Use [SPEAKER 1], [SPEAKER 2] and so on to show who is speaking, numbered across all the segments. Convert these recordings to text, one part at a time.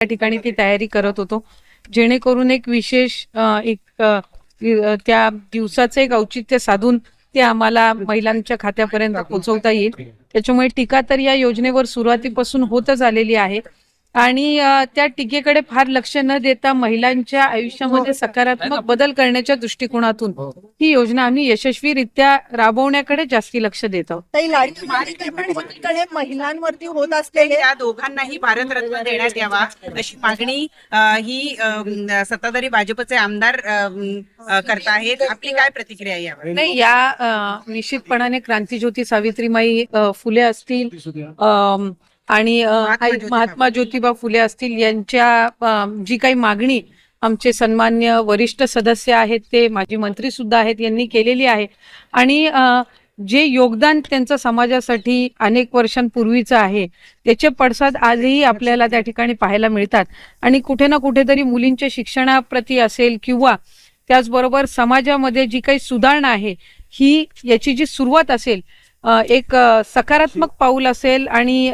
[SPEAKER 1] त्या ठिकाणी ती तयारी करत होतो, जेणेकरून एक विशेष त्या दिवसाचं एक औचित्य साधून ते आम्हाला महिलांच्या खात्यापर्यंत पोहोचवता येईल. त्याच्यामुळे टीका तर या योजनेवर सुरुवातीपासून होतच आलेली आहे आणि त्या टीकेकडे फार लक्ष न देता महिलांच्या आयुष्यामध्ये सकारात्मक बदल करण्याच्या दृष्टिकोनातून ही योजना आम्ही यशस्वीरित्या राबवण्याकडे जास्ती लक्ष देत आहोत.
[SPEAKER 2] महिलांवरती होत असलेले
[SPEAKER 3] या दोघांनाही भारतरत्न देण्यात यावा अशी मागणी ही सत्ताधारी भाजपचे आमदार करत आहेत. आपली काय प्रतिक्रिया यावर?
[SPEAKER 1] नाही, या निश्चितपणाने क्रांतीज्योती सावित्रीबाई फुले असतील आणि महात्मा ज्योतिबा फुले असतील यांच्या जी काही मागणी आमचे सन्मान्य वरिष्ठ सदस्य आहेत, ते माजी मंत्री सुद्धा आहेत, यांनी केलेली आहे आणि जे योगदान त्यांचं समाजासाठी अनेक वर्षांपूर्वीचं आहे त्याचे पडसाद आजही आपल्याला त्या ठिकाणी पाहायला मिळतात. आणि कुठे ना कुठेतरी मुलींच्या शिक्षणाप्रती असेल किंवा त्याचबरोबर समाजामध्ये जी काही सुधारणा आहे ही याची जी सुरुवात असेल, एक सकारात्मक पाऊल असेल आणि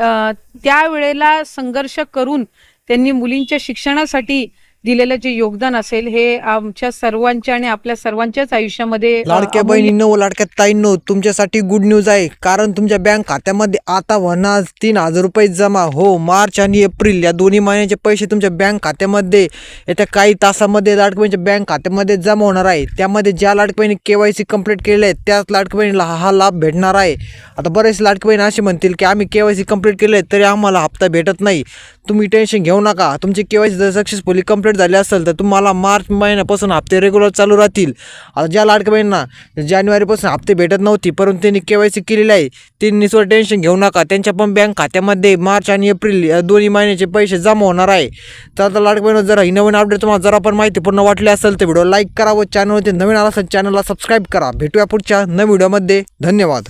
[SPEAKER 1] त्यावेळेला संघर्ष करून त्यांनी मुलींच्या शिक्षणासाठी दिलेलं जे योगदान असेल हे आमच्या सर्वांच्या आणि आपल्या सर्वांच्याच आयुष्यामध्ये.
[SPEAKER 4] लाडक्या बहिणींनो, लाडक्या ताईंनो, तुमच्यासाठी गुड न्यूज आहे, कारण तुमच्या बँक खात्यामध्ये आता होणार 3,000 रुपये जमा. हो, मार्च आणि एप्रिल या दोन्ही महिन्याचे पैसे तुमच्या बँक खात्यामध्ये येत्या काही तासामध्ये लाडक्या बहिणीच्या बँक खात्यामध्ये जमा होणार आहे. त्यामध्ये ज्या लाडक्या बहिणी KYC कंप्लीट केलेले आहे त्याच लाडक्या बहिणीला हा लाभ भेटणार आहे. आता बरेच लाडक्या बहिणी असे म्हणतील की आम्ही KYC कंप्लीट केले तरी आम्हाला हप्ता भेटत नाही. तुम्ही टेन्शन घेऊ नका, तुमची KYC जर सक्सेसफुली कंप्लीट झाले असेल तर तुम्हाला मार्च महिन्यापासून हप्ते रेग्युलर चालू राहतील. आता ज्या लाडक्या बहिणींना जानेवारीपासून हप्ते भेटत नव्हती परंतु त्यांनी KYC केलेले आहे त्यांनी टेन्शन घेऊ नका, त्यांच्या पण बँक खात्यामध्ये मार्च आणि एप्रिल या दोन्ही महिन्याचे पैसे जमा होणार आहे. तर आता लाडक्या बहिणी, जर ही नवीन अपडेट तुम्हाला जरा पण माहिती पूर्ण वाटली असेल तर व्हिडिओ लाईक करा व चॅनलवरती नवीन आला असेल चॅनलला सबस्क्राईब करा. भेटूया पुढच्या नवीन व्हिडिओमध्ये. धन्यवाद.